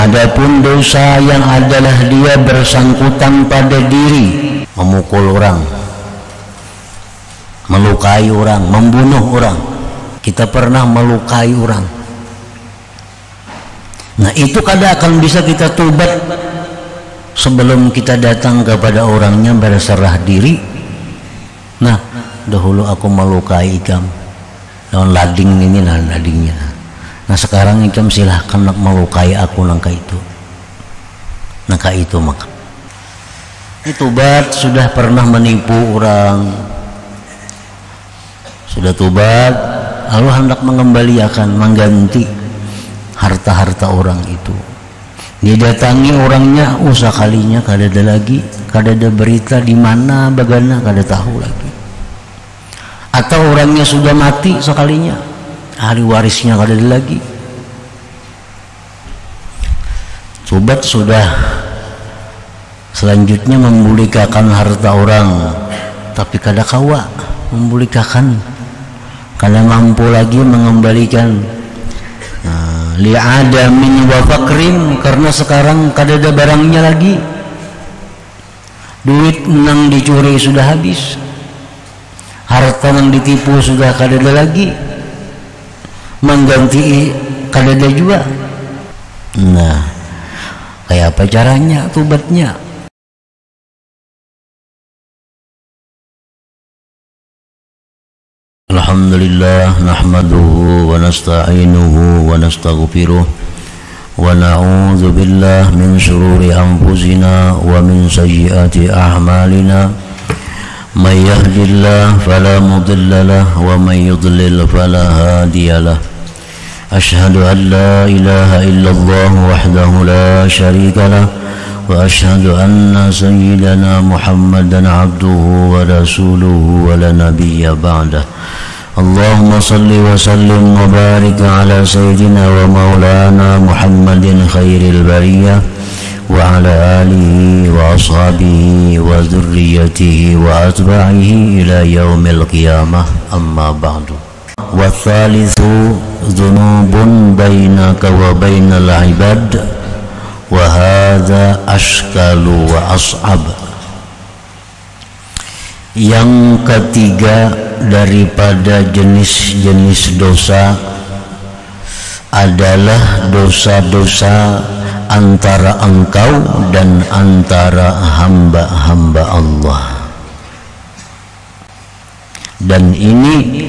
Adapun dosa yang adalah dia bersangkutan pada diri, memukul orang, melukai orang, membunuh orang. Kita pernah melukai orang. Nah, itu kadang akan bisa kita tobat sebelum kita datang kepada orangnya berserah diri. Nah, dahulu aku melukai ikam, lawan lading ini lah ladingnya. Nah, sekarang ikam silahkan nak melukai aku nangka itu maka tobat. Sudah pernah menipu orang, sudah tobat, lalu hendak mengembalikan, mengganti harta-harta orang itu. Didatangi orangnya, sekalinya kada ada lagi, kada ada berita di mana bagana, kada tahu lagi. Atau orangnya sudah mati sekalinya, ahli warisnya kada ada lagi. Tobat sudah. Selanjutnya memulihkan harta orang, tapi kada kawa memulihkan, kada mampu lagi mengembalikan. Li'adamin wa fakrin, karena sekarang kada ada barangnya lagi. Duit nang dicuri sudah habis, harta nang ditipu sudah kada ada lagi, mengganti kada ada juga. Nah, kayak apa caranya tobatnya? Alhamdulillah, nahmaduhu wa nasta'inuhu wa nastaghfiruh wa na'udzu billahi min shururi anfusina wa min sayyiati a'malina. May yahdihillahu fala mudilla lahu wa may yudlil fala hadiya lahu. Asyhadu an la ilaha illallah wahdahu la syarika lahu wa asyhadu anna sayyidana Muhammadan abduhu wa rasuluhu wa la nabiyya ba'dah. Allahumma salli wa sallim wa barik ala sayyidina wa maulana Muhammadin khairil bariyah wa ala alihi wa ashabihi wa dhurriyyatihi wa atba'ihi ila yaumil qiyamah, amma ba'du. Wa thalithu dhunubun bainaka wa bainal ibad wa hadha ashkalu wa as'ab. Yang ketiga daripada jenis-jenis dosa adalah dosa-dosa antara engkau dan antara hamba-hamba Allah. Dan ini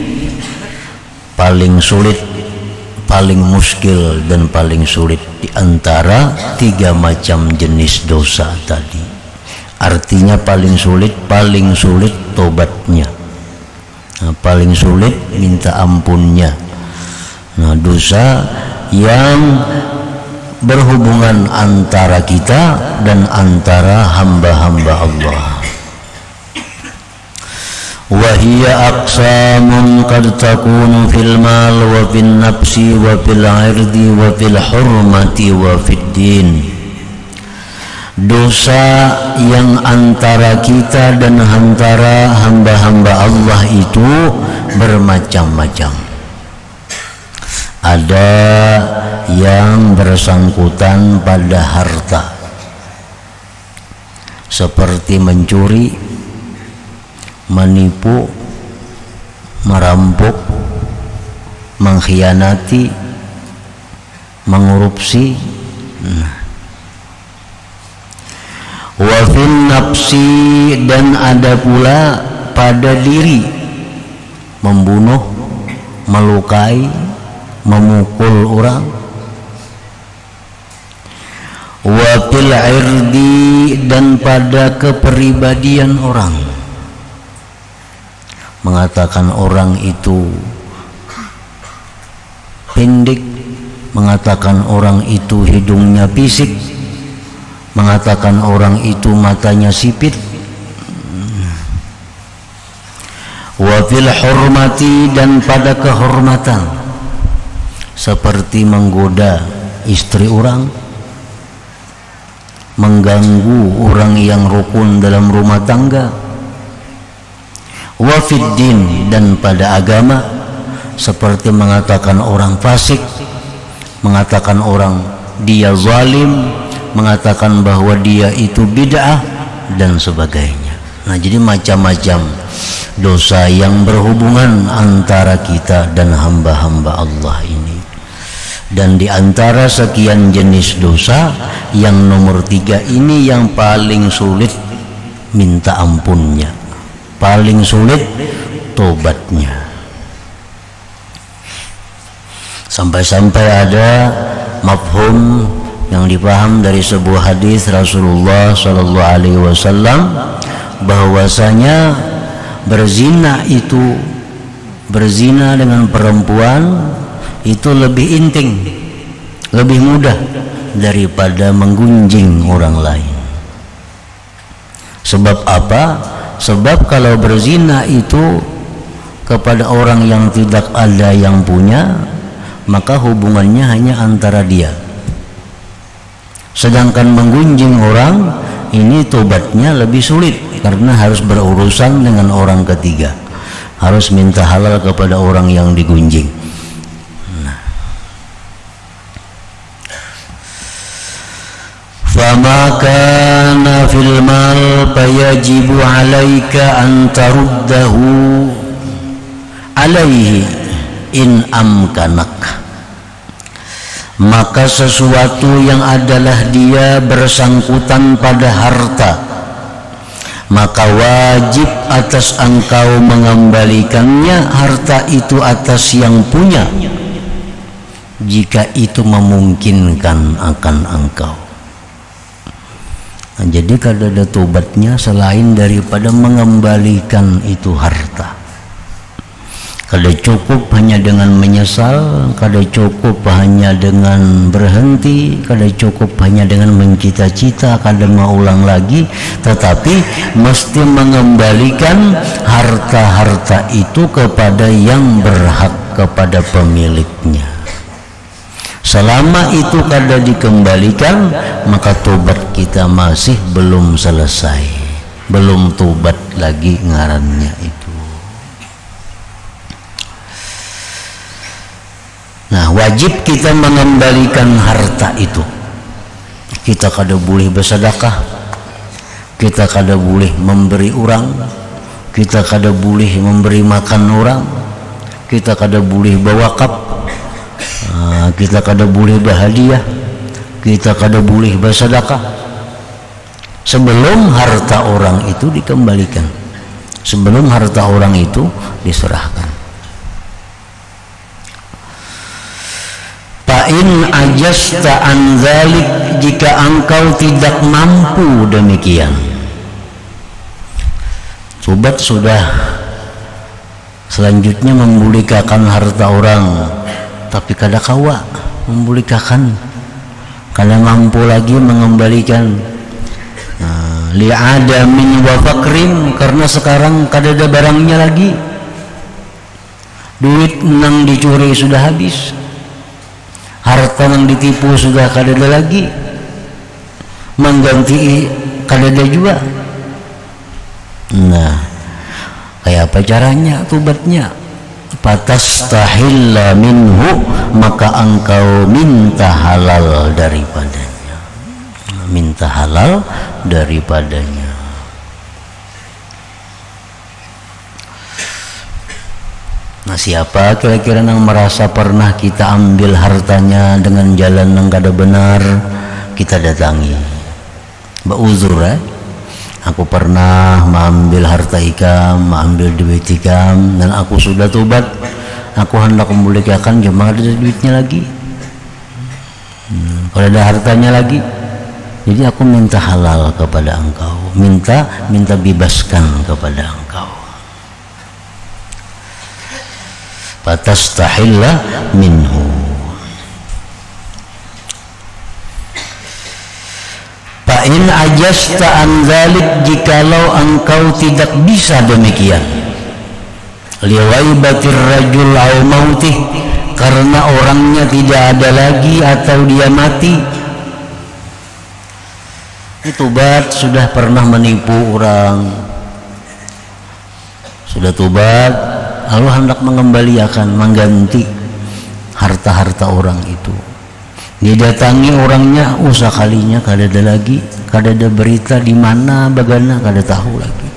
paling sulit, paling muskil dan paling sulit di antara tiga macam jenis dosa tadi. Artinya paling sulit tobatnya, paling sulit minta ampunnya. Nah, dosa yang berhubungan antara kita dan antara hamba-hamba Allah. Wahia aqsamun qad takunu fil mal wa fil nafsi wa fil irdi wa fil hurmati wa fid din. Dosa yang antara kita dan antara hamba-hamba Allah itu bermacam-macam. Ada yang bersangkutan pada harta, seperti mencuri, menipu, merampok, mengkhianati, mengorupsi. Wafin nafsi, dan ada pula pada diri, membunuh, melukai, memukul orang. Wafil irdi, dan pada kepribadian orang, mengatakan orang itu pendek, mengatakan orang itu hidungnya pisik, mengatakan orang itu matanya sipit. Wa fil hurmati, dan pada kehormatan, seperti menggoda istri orang, mengganggu orang yang rukun dalam rumah tangga. Wa fid din, dan pada agama, seperti mengatakan orang fasik, mengatakan orang dia zalim, mengatakan bahwa dia itu bid'ah dan sebagainya. Nah, jadi macam-macam dosa yang berhubungan antara kita dan hamba-hamba Allah ini. Dan di antara sekian jenis dosa, yang nomor 3 ini yang paling sulit minta ampunnya, paling sulit tobatnya. Sampai-sampai ada mafhum yang dipaham dari sebuah hadis Rasulullah Sallallahu Alaihi Wasallam bahwasanya berzina dengan perempuan itu lebih inting, lebih mudah daripada menggunjing orang lain. Sebab apa? Sebab kalau berzina itu kepada orang yang tidak ada yang punya, maka hubungannya hanya antara dia. Sedangkan menggunjing orang ini tobatnya lebih sulit karena harus berurusan dengan orang ketiga, harus minta halal kepada orang yang digunjing. Fama kana fil mal fayajibu alaika an taruddahu alaihi in amkanak. Maka sesuatu yang adalah dia bersangkutan pada harta, maka wajib atas engkau mengembalikannya harta itu atas yang punya, jika itu memungkinkan akan engkau. Nah, jadi kalau ada tobatnya selain daripada mengembalikan itu harta, kada cukup hanya dengan menyesal, kada cukup hanya dengan berhenti, kada cukup hanya dengan mencita-cita, kada mau ulang lagi, tetapi mesti mengembalikan harta-harta itu kepada yang berhak, kepada pemiliknya. Selama itu kada dikembalikan, maka tobat kita masih belum selesai, belum tobat lagi ngarannya itu. Nah, wajib kita mengembalikan harta itu. Kita kada boleh bersedekah, kita kada boleh memberi orang, kita kada boleh memberi makan orang, kita kada boleh berwakaf, kita kada boleh berhadiah, kita kada boleh bersedekah sebelum harta orang itu dikembalikan, sebelum harta orang itu diserahkan. Fa'in ajasta an dzalik, jika engkau tidak mampu demikian. Sobat sudah selanjutnya memulihkan harta orang, tapi kada kawa memulihkan, kada mampu lagi mengembalikan. Li'adamin wa fakrin, karena sekarang kada ada barangnya lagi, duit nang dicuri sudah habis, harta yang ditipu sudah kada ada lagi, mengganti kada ada juga. Nah, kayak apa caranya tobatnya? Fatastahilla minhu, maka engkau minta halal daripadanya, minta halal daripadanya. Nah, siapa kira-kira yang merasa pernah kita ambil hartanya dengan jalan yang kada benar, kita datangi, beruzur, aku pernah mengambil harta ikam, mengambil duit ikam, dan aku sudah tobat, aku hendak memulihkan, cuma ada duitnya lagi, kalau ada hartanya lagi, jadi aku minta halal kepada engkau, minta bebaskan kepada engkau. Fatastahilla minhu. Fa'in ajasta an dzalik, jikalau engkau tidak bisa demikian, liwaibatir rajul au mautih, karena orangnya tidak ada lagi atau dia mati. Tobat, sudah pernah menipu orang, sudah tobat, lalu hendak mengembalikan, mengganti harta-harta orang itu, didatangi orangnya sekalinya kadada lagi, kadada berita di mana bagana kada tahu lagi,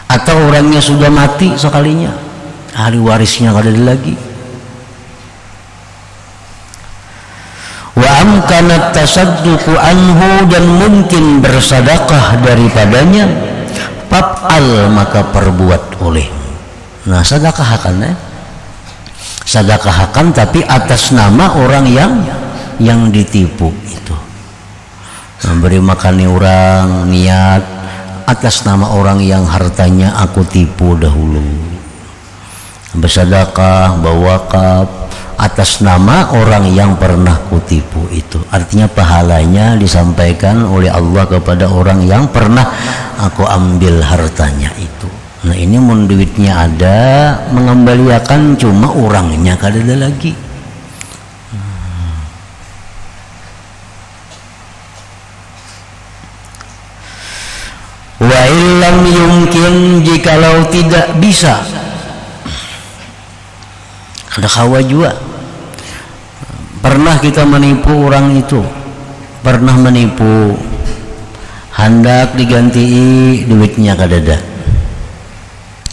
atau orangnya sudah mati sekalinya, ahli warisnya kadada lagi. Wa amkanat tasadduqu anhu, dan mungkin bersedekah daripadanya, fa'al maka perbuat olehmu. Nah, sedekahkan sedekahkan tapi atas nama orang yang ditipu itu. Memberi makan orang, niat atas nama orang yang hartanya aku tipu dahulu. Bersedekah, berwakaf atas nama orang yang pernah kutipu itu. Artinya pahalanya disampaikan oleh Allah kepada orang yang pernah aku ambil hartanya itu. Nah, ini mun duitnya ada, mengembalikan cuma orangnya kada ada lagi. Wa illam yumkin, jikalau tidak bisa, ada kawa juga. Pernah kita menipu orang itu, pernah menipu, hendak diganti duitnya kadada,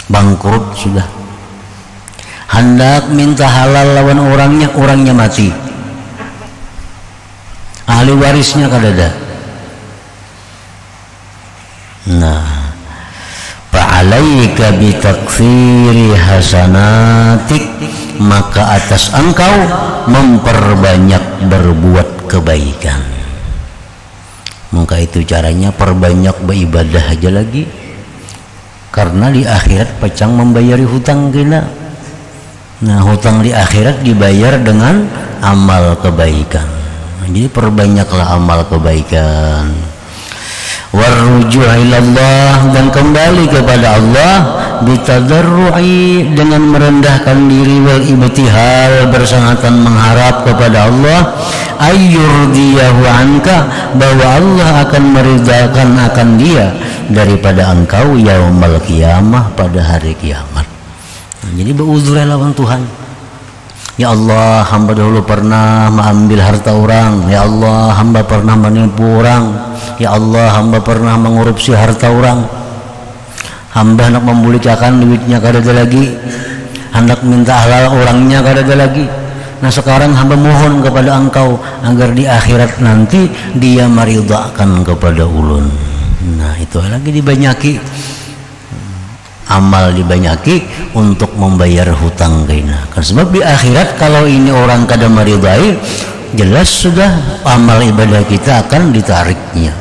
bangkrut sudah, hendak minta halal lawan orangnya mati, ahli warisnya kadada. Nah, fa'alaika bitakfiri hasanatik, maka atas engkau memperbanyak berbuat kebaikan. Maka itu caranya perbanyak beribadah aja lagi, karena di akhirat pecang membayari hutang kita. Nah, hutang di akhirat dibayar dengan amal kebaikan. Jadi perbanyaklah amal kebaikan. Warruju' ilallah, dan kembali kepada Allah, bitadarru'i, dengan merendahkan diri, wal ibtihal, bersangatan mengharap kepada Allah, ayyurdiyahu anka, bahwa Allah akan meridhakan akan dia daripada engkau yaumal qiyamah, pada hari kiamat. Nah, jadi beuzur lawan Tuhan. Ya Allah, hamba dahulu pernah mengambil harta orang. Ya Allah, hamba pernah menipu orang. Ya Allah, hamba pernah mengorupsi harta orang. Hamba hendak membulicakan duitnya kada ada lagi, hendak minta halal orangnya kada ada lagi. Nah, sekarang hamba mohon kepada engkau agar di akhirat nanti dia meridhakan kepada ulun. Nah, itu lagi dibanyaki, amal dibanyaki untuk membayar hutang kena. Karena sebab di akhirat kalau ini orang kada meridai, jelas sudah amal ibadah kita akan ditariknya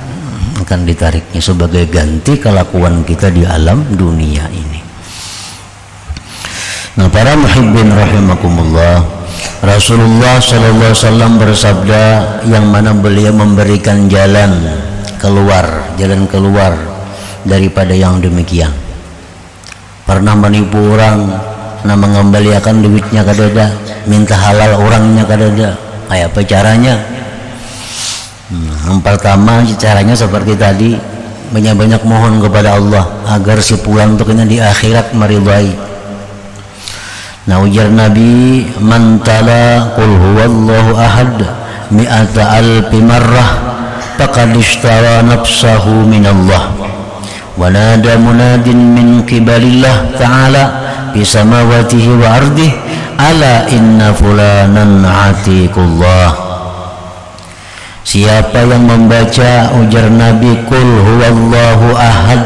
sebagai ganti kelakuan kita di alam dunia ini. Nah, para muhibbin rahimakumullah, Rasulullah sallallahu alaihi wasallam bersabda, yang mana beliau memberikan jalan keluar daripada yang demikian. Pernah menipu orang, nah mengembalikan duitnya kadada, minta halal orangnya kadada. Kayak apa caranya? Yang pertama caranya seperti tadi, banyak-banyak mohon kepada Allah agar si pulang untuk ini di akhirat meridai. Nah, ujar Nabi, man tala qul huwallahu ahad mi'ata alfi marrah faqad ishtara nafsahu minallah. Wa nada munadin min qibalillah ta'ala fi samawatihi wa ardih, ala inna fulanan atiqullah. Siapa yang membaca, ujar Nabi, qul huwallahu ahad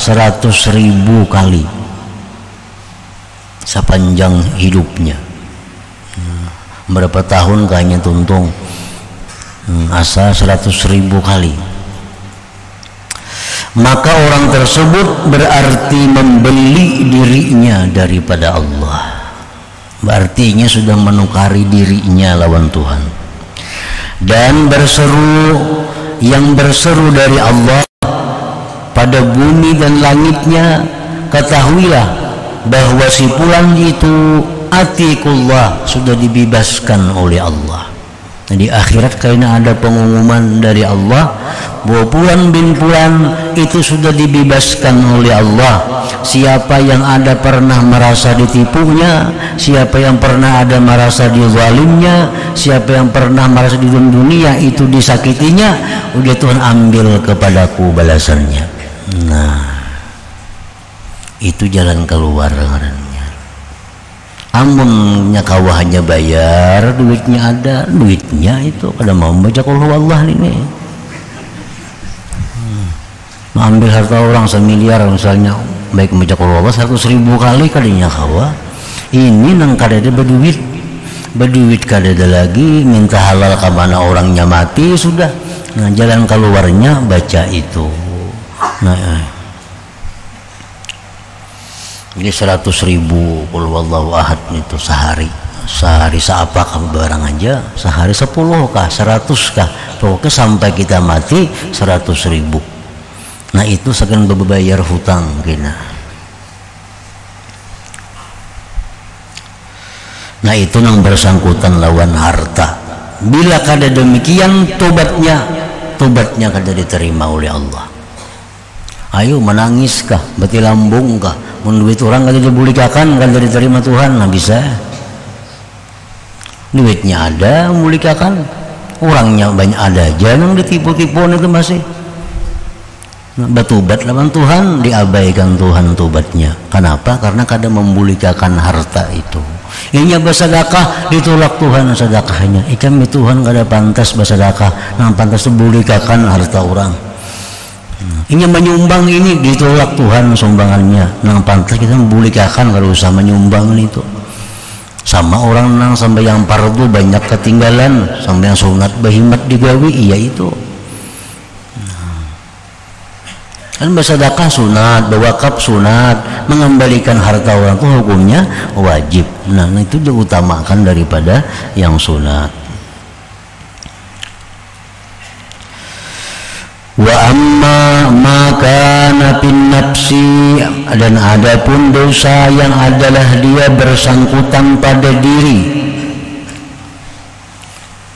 100.000 kali sepanjang hidupnya, berapa tahun kayaknya tuntung, asa 100.000 kali, maka orang tersebut berarti membeli dirinya daripada Allah. Artinya sudah menukari dirinya lawan Tuhan. Dan yang berseru dari Allah pada bumi dan langitnya, ketahuilah bahwa si pulang itu atiqullah, sudah dibebaskan oleh Allah. Nah, di akhirat kayaknya ada pengumuman dari Allah bahwa Fulan bin Fulan itu sudah dibebaskan oleh Allah. Siapa yang ada pernah merasa ditipunya, siapa yang pernah ada merasa dizalimnya, siapa yang pernah merasa di dunia itu disakitinya, udah Tuhan ambil kepadaku balasannya. Nah, itu jalan keluar karena amunnya kawah hanya bayar, duitnya ada, duitnya itu kada mau baca qul huwallah ini. Ambil harta orang 1 miliar misalnya, baik baca qul huwallah 100.000 kali kadinya kawah. Ini nang kada ada berduit kada ada lagi, minta halal ke mana orangnya mati sudah. Nah, jalan keluarnya baca itu. Nah, ini 100.000 qul huwallahu ahad itu sehari seapa kamu barang aja, sehari 10 kah 100 kah, pokoknya sampai kita mati 100.000. Nah, itu segan bebayar hutang kena. Nah, itu yang bersangkutan lawan harta. Bila kada demikian tobatnya kada diterima oleh Allah. Ayo menangis kah, beti lambung kah, duit orang kada dibulikakan, kada diterima Tuhan, nah bisa. Duitnya ada, membulikakan, orangnya banyak ada aja, yang ditipu-tipuan itu masih. Nah, batubat lawan Tuhan, diabaikan Tuhan tobatnya. Kenapa? Karena kada membulikakan harta itu. Inya bersedekah, ditolak Tuhan sedekahnya. Ikan Tuhan kada pantas bersedekah, nang pantas membulikakan harta orang. Ini menyumbang ini ditolak Tuhan sumbangannya. Nang pantas kita membulikakan kalau usah menyumbang itu. Sama orang nang sampai yang fardu banyak ketinggalan, sampai yang sunat bahimat digawi, iya itu. Kan bersedekah sunat, berwakaf sunat, mengembalikan harta orang itu hukumnya wajib. Nah, itu diutamakan daripada yang sunat. Wa amma ma kana fin nafsi, dan adapun dosa yang adalah dia bersangkutan pada diri,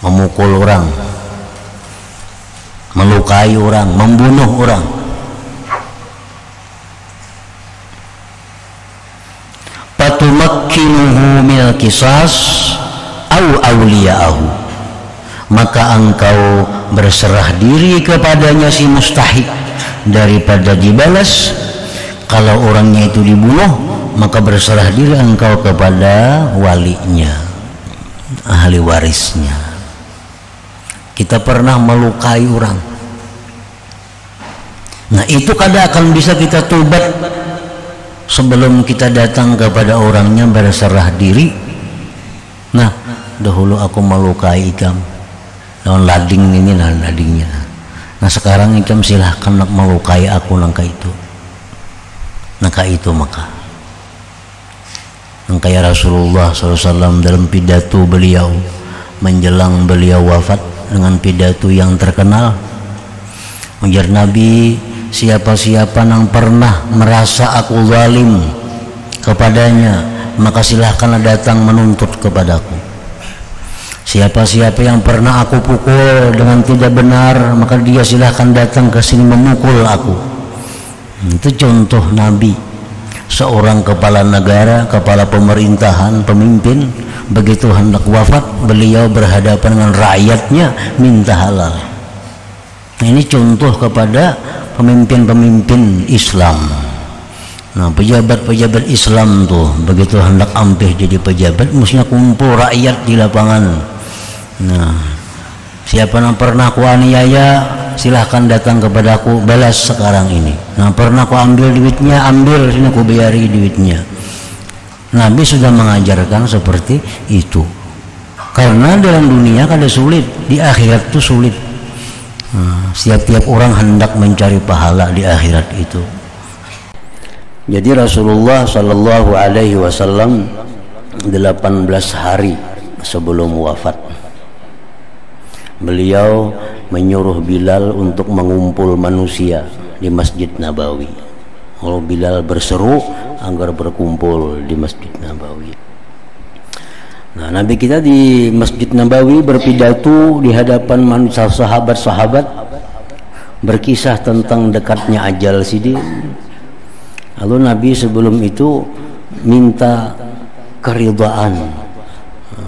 memukul orang, melukai orang, membunuh orang, patumakkinuhu mil qisas au awliya'ahu, maka engkau berserah diri kepadanya si mustahik daripada dibalas. Kalau orangnya itu dibunuh, maka berserah diri engkau kepada walinya, ahli warisnya. Kita pernah melukai orang, nah itu kada akan bisa kita tobat sebelum kita datang kepada orangnya berserah diri. Nah, dahulu aku melukai kamu, lawan lading ini lah ladingnya. Nah, sekarang ikam silahkan nak melukai aku nangka itu. Nangka itu maka nangka ya Rasulullah SAW dalam pidato beliau menjelang beliau wafat dengan pidato yang terkenal. Ujar Nabi, siapa-siapa yang pernah merasa aku zalim kepadanya, maka silahkanlah datang menuntut kepadaku. Siapa-siapa yang pernah aku pukul dengan tidak benar, maka dia silahkan datang ke sini memukul aku. Itu contoh Nabi, seorang kepala negara, kepala pemerintahan, pemimpin, begitu hendak wafat, beliau berhadapan dengan rakyatnya minta halal. Nah, ini contoh kepada pemimpin-pemimpin Islam. Nah, pejabat-pejabat Islam tuh begitu hendak ampih jadi pejabat, mestinya kumpul rakyat di lapangan. Nah, siapa yang pernah ku aniaya, silahkan datang kepadaku, balas sekarang ini. Nah, pernah ku ambil duitnya, ambil sini ku bayari duitnya. Nabi sudah mengajarkan seperti itu. Karena dalam dunia kada sulit, di akhirat itu sulit. Nah, setiap orang hendak mencari pahala di akhirat itu. Jadi Rasulullah Shallallahu Alaihi Wasallam 18 hari sebelum wafat, beliau menyuruh Bilal untuk mengumpul manusia di Masjid Nabawi. Kalau Bilal berseru agar berkumpul di Masjid Nabawi. Nah, Nabi kita di Masjid Nabawi berpidato di hadapan manusia sahabat-sahabat, berkisah tentang dekatnya ajal sidin. Lalu Nabi sebelum itu minta keridhaan.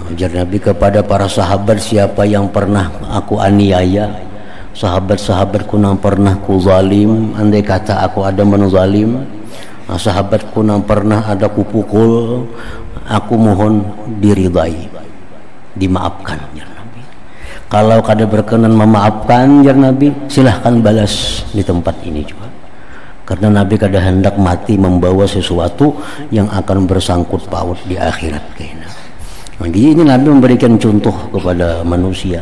Ujar Nabi kepada para sahabat, siapa yang pernah aku aniaya, sahabat-sahabatku yang pernah ku zalim, andai kata aku ada menzalim, sahabatku yang pernah ada ku pukul, aku mohon diridai, dimaafkan, ya Nabi. Kalau kada berkenan memaafkan, ya Nabi, silahkan balas di tempat ini juga. Karena Nabi kada hendak mati membawa sesuatu yang akan bersangkut paut di akhirat kena. Jadi ini Nabi memberikan contoh kepada manusia,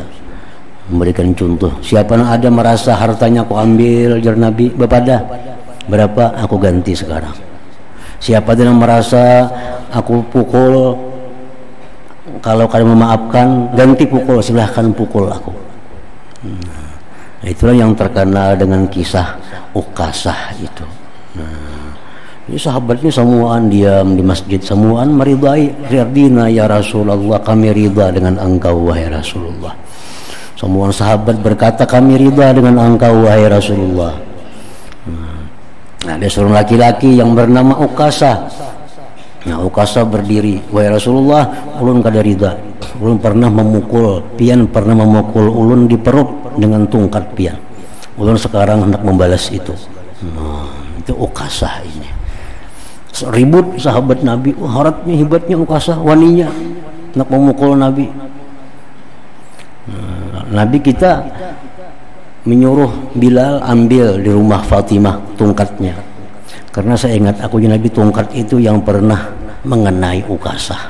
memberikan contoh. Siapa yang ada merasa hartanya aku ambil, jar Nabi, bepada berapa aku ganti sekarang. Siapa yang merasa aku pukul, kalau kalian memaafkan ganti pukul, silahkan pukul aku. Itulah yang terkenal dengan kisah Ukasah itu. Ini sahabatnya semuaan diam di masjid, semuaan meridai, ridina ya Rasulullah, kami ridha dengan engkau wahai Rasulullah. Semua sahabat berkata kami ridha dengan engkau wahai Rasulullah. Ada seorang laki-laki yang bernama Ukasah. Nah, Ukasah berdiri, wahai Rasulullah, ulun kada ridha. Ulun pernah memukul pian, pernah memukul ulun di perut dengan tungkat pian. Ulun sekarang hendak membalas itu. Itu Ukasah ini. Ribut sahabat Nabi, haratnya hebatnya Ukasah, waninya hendak memukul Nabi. Nabi kita menyuruh Bilal ambil di rumah Fatimah tungkatnya, karena saya ingat aku Nabi tungkat itu yang pernah mengenai Ukasah.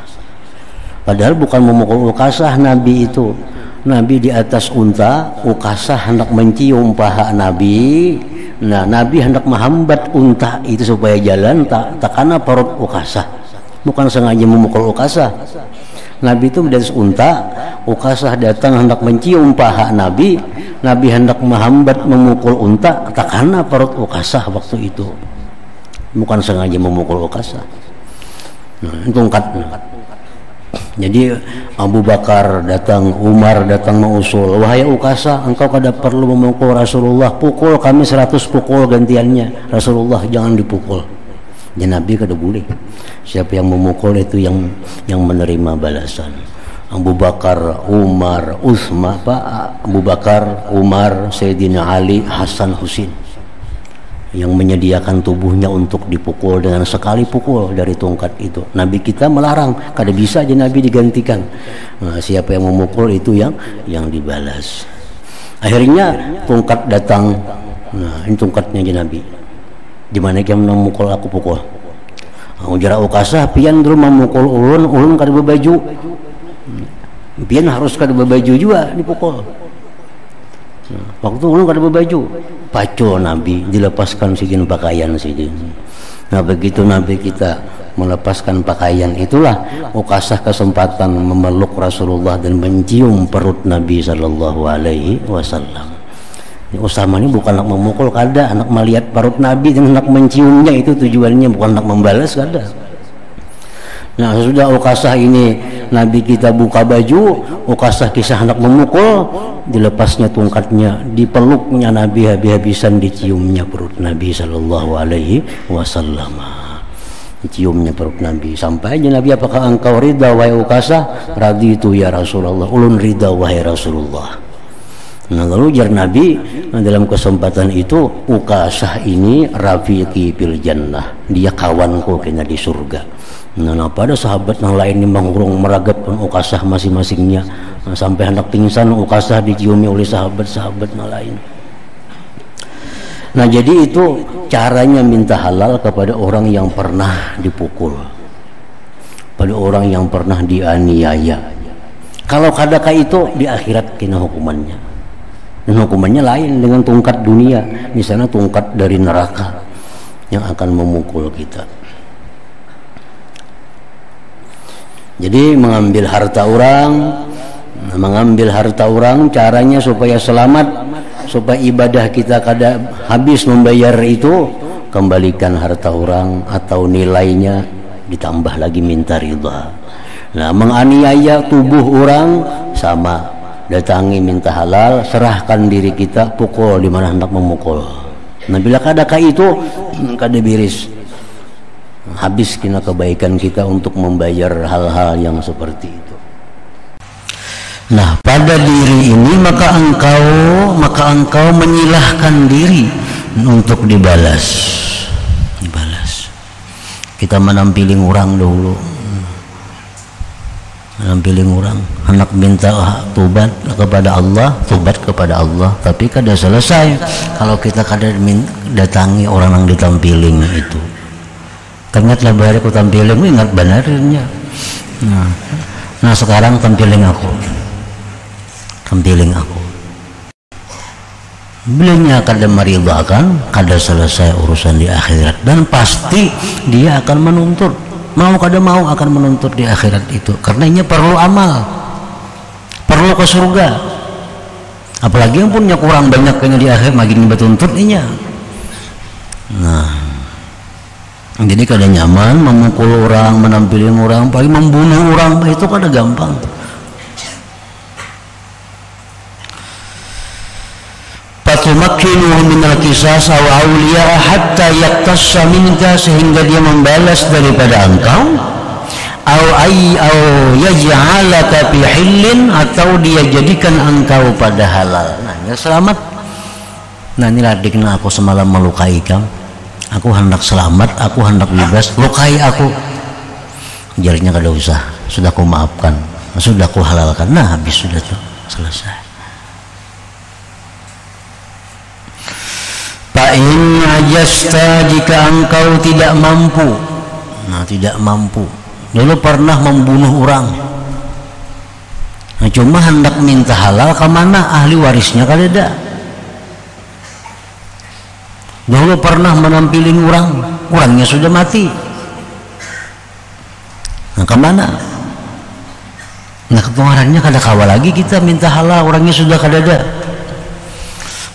Padahal bukan memukul Ukasah Nabi itu. Nabi di atas unta, Ukasah hendak mencium paha Nabi. Nah, Nabi hendak menghambat unta itu supaya jalan, tak karena perut Ukasah. Bukan sengaja memukul Ukasah. Nabi itu di atas unta, Ukasah datang hendak mencium paha Nabi. Nabi hendak menghambat memukul unta, tak karena perut Ukasah waktu itu. Bukan sengaja memukul Ukasah. Nah, tungkat. Jadi Abu Bakar datang, Umar datang mengusul, wahai Ukasah, engkau kada perlu memukul Rasulullah, pukul kami 100 pukul gantiannya, Rasulullah jangan dipukul. Ya Nabi kada boleh. Siapa yang memukul itu yang menerima balasan. Abu Bakar, Umar, Utsman, Abu Bakar, Umar, Sayyidina Ali, Hasan, Husin, yang menyediakan tubuhnya untuk dipukul dengan sekali pukul dari tungkat itu. Nabi kita melarang, kada bisa aja Nabi digantikan. Nah, siapa yang memukul itu yang dibalas. Akhirnya tungkat datang. Nah, ini tungkatnya aja Nabi. Di mana yang memukul aku pukul. Ujar Ukasah, pian dulu memukul ulun kada berbaju. Pian harus kada berbaju juga dipukul. Waktu ulun kada berbaju, pacul Nabi, dilepaskan sidin pakaian sidin. Nah, begitu Nabi kita melepaskan pakaian, itulah Ukasah kesempatan memeluk Rasulullah dan mencium perut Nabi sallallahu alaihi wasallam. Usama ini bukan nak memukul, kada, anak melihat perut Nabi dan nak menciumnya, itu tujuannya, bukan nak membalas, kada. Nah, sudah Ukasah ini Nabi kita buka baju, Ukasah kisah hendak memukul, dilepasnya tungkatnya, dipeluknya Nabi habis-habisan, diciumnya perut Nabi sallallahu alaihi wasallam. Diciumnya perut Nabi sampai aja Nabi, apakah engkau ridha wahai Ukasah? Raditu ya Rasulullah, ulun ridha wahai Rasulullah. Nah, lalu jar Nabi, dalam kesempatan itu, Ukasah ini rafiqi fil jannah, dia kawanku kena di surga. Nah, pada sahabat yang lain ini mengurung meragapkan Ukasah masing-masingnya. Nah, sampai hendak pingsan, Ukasah diciumi oleh sahabat-sahabat yang lain. Nah, jadi itu caranya minta halal kepada orang yang pernah dipukul, pada orang yang pernah dianiaya. Kalau kadakah itu di akhirat kena hukumannya. Dan hukumannya lain dengan tungkat dunia. Di sana tungkat dari neraka yang akan memukul kita. Jadi mengambil harta orang, caranya supaya selamat, supaya ibadah kita kada habis membayar itu, kembalikan harta orang atau nilainya, ditambah lagi minta ridha. Nah, menganiaya tubuh orang sama, datangi minta halal, serahkan diri kita, pukul di mana hendak memukul. Nah, bila kadaka itu kada biris, habis kena kebaikan kita untuk membayar hal-hal yang seperti itu. Nah, pada diri ini maka engkau menyilahkan diri untuk dibalas. Kita menampiling orang dahulu, menampiling orang, hendak minta tobat kepada Allah, tapi kada selesai kalau kita kada datangi orang yang ditampiling itu. Ingatlah bahari ku tampiling, ingat benarnya. Nah sekarang tampiling aku. Bilanya kada meridhakan, kada selesai urusan di akhirat, dan pasti dia akan menuntut, mau kada mau akan menuntut di akhirat itu, karena ini perlu amal, perlu ke surga. Apalagi yang punya kurang banyak kayaknya di akhir makin betuntut inya. Nah, jadi kada nyaman memukul orang, menampilin orang, paling membunuh orang itu kada gampang. Fatumakkinuhu minal qisas aw awliya hatta yaktassa minka, sehingga dia membalas daripada engkau, aw yaj'alaka fi hillin, atau dia jadikan engkau pada halal. Nah, ya selamat. Nah, ini ladikna aku semalam melukai kamu, aku hendak selamat, aku hendak bebas, lukai aku. Jarinya kada usah, sudah aku maafkan, sudah aku halalkan. Nah, habis sudah tuh, selesai. Fa'in ajasta, jika engkau tidak mampu. Nah, tidak mampu. Dulu pernah membunuh orang. Nah, cuma hendak minta halal kemana? Ahli warisnya kada ada. Dulu pernah menampiling orang, orangnya sudah mati. Nah, kemana? Nah, kepengarannya kada kawal lagi kita minta halal, orangnya sudah kada ada.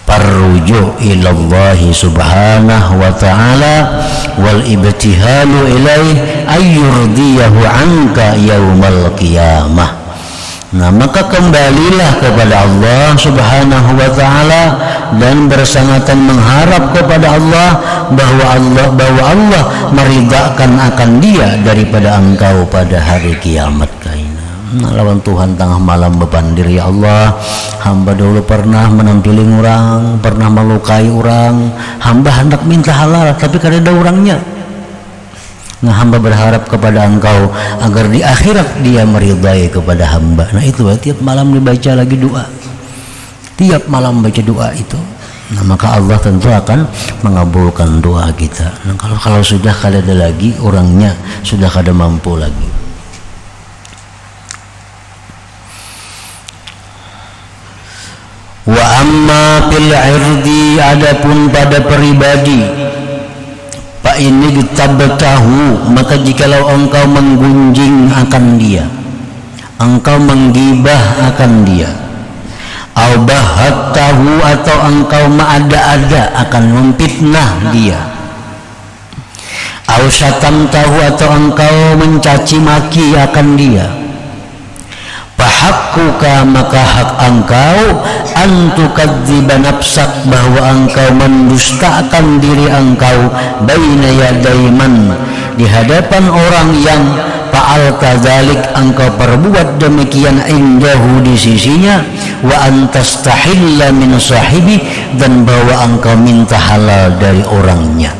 Parruju ilallahi subhanahu wa ta'ala wal ibtihalu ilaih ayyurdiyahu anka yaumal qiyamah. Nah, maka kembalilah kepada Allah subhanahu wa ta'ala dan bersangatan mengharap kepada Allah bahwa Allah meridhakan akan dia daripada engkau pada hari kiamat kaina. Nah, lawan Tuhan tengah malam bepandir, ya Allah, hamba dulu pernah menampiling orang, pernah melukai orang, hamba hendak minta halal tapi kada ada orangnya. Nah, hamba berharap kepada engkau agar di akhirat dia meridai kepada hamba. Nah, itu tiap malam dibaca lagi doa, tiap malam baca doa itu. Nah, maka Allah tentu akan mengabulkan doa kita. Nah, kalau sudah kada ada lagi orangnya, sudah kada mampu lagi. Wa amma fil irdi, adapun pada pribadi, pak ini ditabtahu, maka jikalau engkau menggunjing akan dia, engkau menggibah akan dia, au bahattahu, atau engkau mengada-ada akan memfitnah dia, au syatamtahu, atau engkau mencaci maki akan dia, fahakkuka, maka hak engkau antukadziba nafsak, bahwa engkau mendustakan diri engkau baina yadaiman, di hadapan orang yang fa'al kadzalik, engkau perbuat demikian indahu, di sisinya, wa antastahilla min sahibi, dan bahwa engkau minta halal dari orangnya.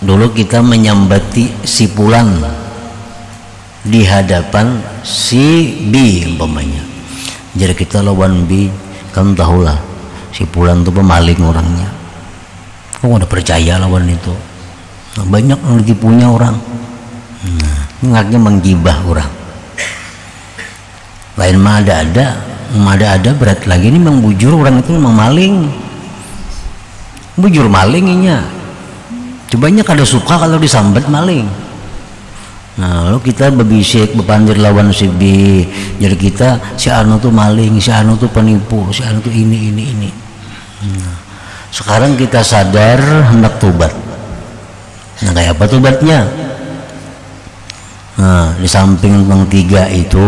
Dulu kita menyambati si Pulan di hadapan si B umpamanya, jadi kita lawan B, kan tahulah si Pulan itu pemaling orangnya, kok udah percaya lawan itu. Nah, banyak yang ditipunya orang. Nah, ingatnya menggibah orang lain, mah ada berat lagi ini mengbujur orang itu, memang maling, bujur malinginya. Cobanya kada suka kalau disambat maling. Nah, lalu kita berbisik, bepandir lawan si B, jadi kita si anu tuh maling, si anu tuh penipu, si anu tuh ini. Nah, sekarang kita sadar hendak tobat. Nah, kayak apa tobatnya? Nah, di samping yang 3 itu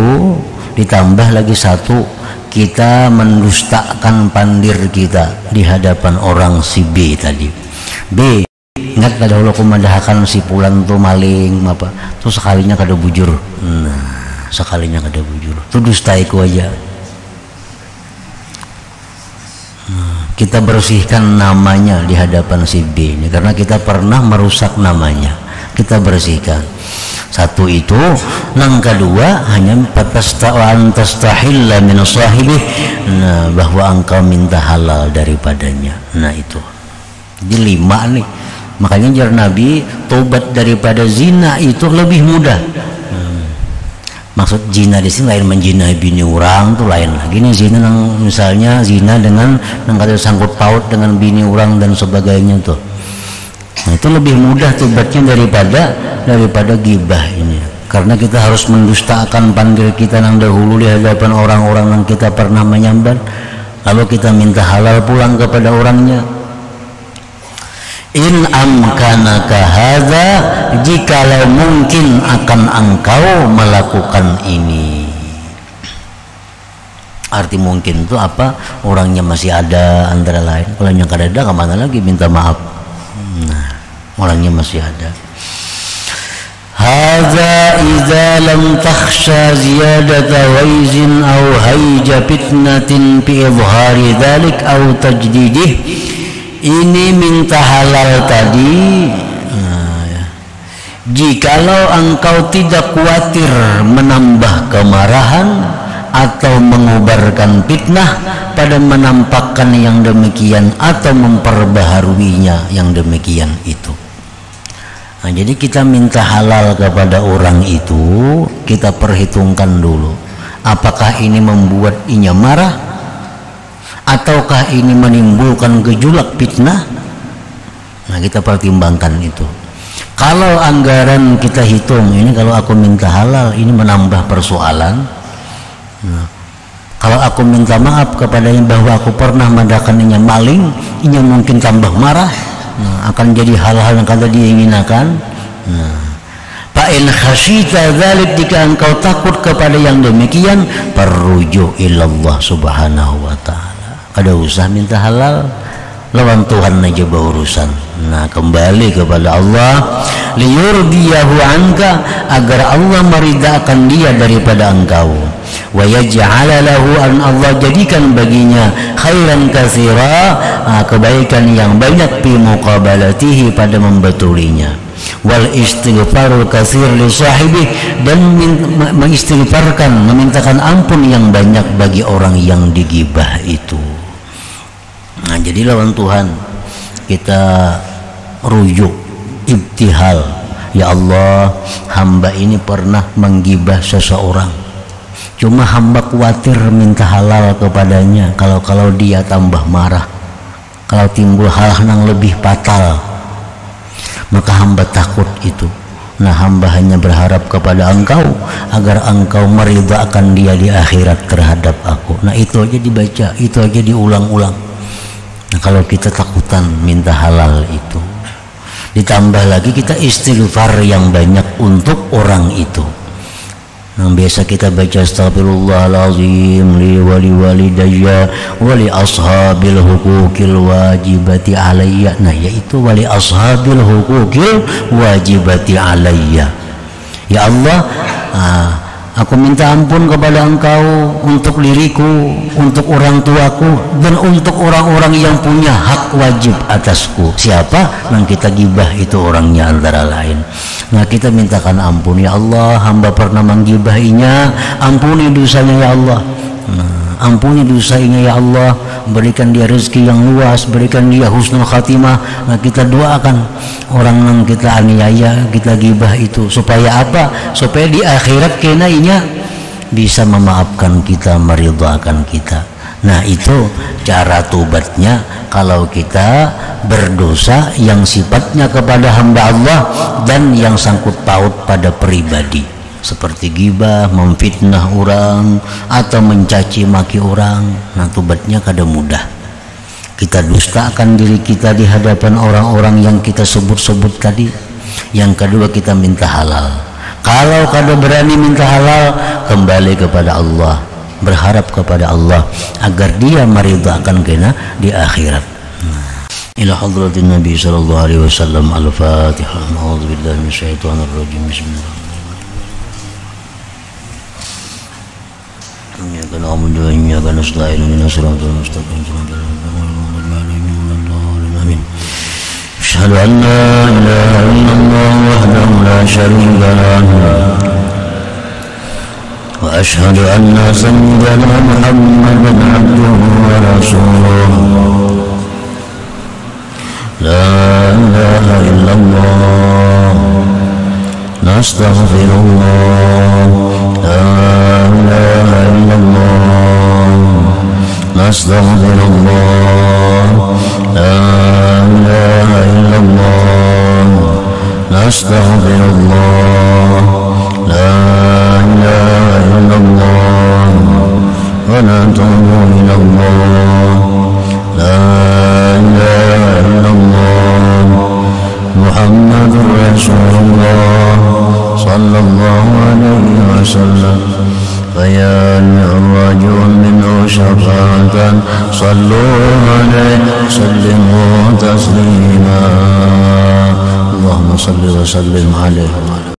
ditambah lagi 1, kita mendustakan pandir kita di hadapan orang si B tadi. B, ingat kada ulah kumadahakan si Pulan tuh maling apa tuh sekalinya kada bujur. Nah, sekalinya kada bujur tuh dustaiku aja. Nah, kita bersihkan namanya di hadapan si B ini karena kita pernah merusak namanya, kita bersihkan. 1 itu, yang kedua hanya tastahilla min sahibih, nah bahwa engkau minta halal daripadanya. Nah itu. Jadi 5 nih. Makanya jar Nabi, tobat daripada zina itu lebih mudah. Maksud zina di sini lain menjinai bini orang tuh lain lagi nih. Zina misalnya zina dengan yang kata sangkut paut dengan bini orang dan sebagainya tuh. Nah, itu lebih mudah tobatnya daripada gibah ini, karena kita harus mendustakan panggil kita yang dahulu di hadapan orang-orang yang kita pernah menyambat, lalu kita minta halal pulang kepada orangnya. In amkanaka hadza, jikalau mungkin akan engkau melakukan ini. Arti mungkin itu apa? Orangnya masih ada antara lain. Kalau yang kada ada kemana lagi minta maaf? Nah, orangnya masih ada. Hadza idza lam takhsha ziyadata waizin aw hayja fitnatin fi izhari dzalik aw tajdidih. Ini minta halal tadi. Nah, ya. Jikalau engkau tidak khawatir menambah kemarahan atau mengubarkan fitnah pada menampakkan yang demikian atau memperbaharuinya yang demikian itu. Nah, jadi kita minta halal kepada orang itu, kita perhitungkan dulu apakah ini membuat inya marah ataukah ini menimbulkan gejolak fitnah. Nah, kita pertimbangkan itu. Kalau anggaran kita hitung ini, kalau aku minta halal ini menambah persoalan. Nah, kalau aku minta maaf kepadanya bahwa aku pernah mendakaninya maling, ini mungkin tambah marah. Nah, akan jadi hal-hal yang kada diinginkan. Nah, fa in khasyita dzalik, jika engkau takut kepada yang demikian, farruju ilallah subhanahu wa ta'ala. Kada usah minta halal, lawan Tuhan aja berurusan. Nah, kembali kepada Allah, liyurdiyahu anka, agar Allah meridaakan dia daripada engkau, wa yaj'ala lahu, an Allah jadikan baginya khairan katsira, kebaikan yang banyak fi muqabalatihi, pada membetulinya, wal istighfarul katsir li sahibi, dan mengistighfarkan, memintakan ampun yang banyak bagi orang yang digibah itu. Nah, jadi lawan Tuhan kita rujuk, ibtihal. Ya Allah, hamba ini pernah menggibah seseorang, cuma hamba khawatir minta halal kepadanya kalau dia tambah marah, kalau timbul hal yang lebih fatal, maka hamba takut itu. Nah, hamba hanya berharap kepada engkau agar engkau meridhakan dia di akhirat terhadap aku. Nah, itu aja dibaca, itu aja diulang-ulang. Nah, kalau kita takutan minta halal itu, ditambah lagi kita istighfar yang banyak untuk orang itu. Yang biasa kita baca astagfirullahalazim li wali walidayya wali ashabil hukukil wajibati alayya. Nah, yaitu wali ashabil hukukil wajibati alayya. Ya Allah, aku minta ampun kepada engkau untuk diriku, untuk orang tuaku, dan untuk orang-orang yang punya hak wajib atasku. Siapa? Yang kita gibah itu orangnya antara lain. Nah, kita mintakan ampun, ya Allah, hamba pernah menggibahinya, ampuni dosanya ya Allah. Nah, ampuni dosanya ya Allah, berikan dia rezeki yang luas, berikan dia husnul khatimah. Nah, kita doakan orang yang kita aniaya, kita gibah itu, supaya apa? Supaya di akhirat kenainya bisa memaafkan kita, meridhakan kita. Nah, itu cara tobatnya kalau kita berdosa yang sifatnya kepada hamba Allah dan yang sangkut paut pada pribadi, seperti gibah, memfitnah orang, atau mencaci maki orang. Nah, tobatnya kada mudah. Kita dustakan diri kita di hadapan orang-orang yang kita sebut-sebut tadi. Yang kedua, kita minta halal. Kalau kada berani minta halal, kembali kepada Allah, berharap kepada Allah agar Dia meridhakan kita di akhirat. Ila hadratin Nabi sallallahu alaihi wasallam. Al-Fatihah. A'udzu billahi minasyaitonir rajim. Bismillahirrahmanirrahim. Iyyaka na'budu wa iyyaka nasta'in. Ihdinas siratal mustaqim. Amin. Asyhadu an la ilaha illallah wahdahu la syarika lahu wa asyhadu anna sayyidana Muhammadan abduhu wa rasuluh. La ilaha illallah nastaghfirullah. La ilaha illallah nastaghfirullah. La ilaha illallah nastaghfirullah. La ilaha illallah wa natubu ilallah. La ilaha illallah Muhammadur Rasulullah sallallahu alaihi wasallam. فيا الرجل منه شفاعة صلوا عليه سلموا تسليما. اللهم صل وسلم عليه.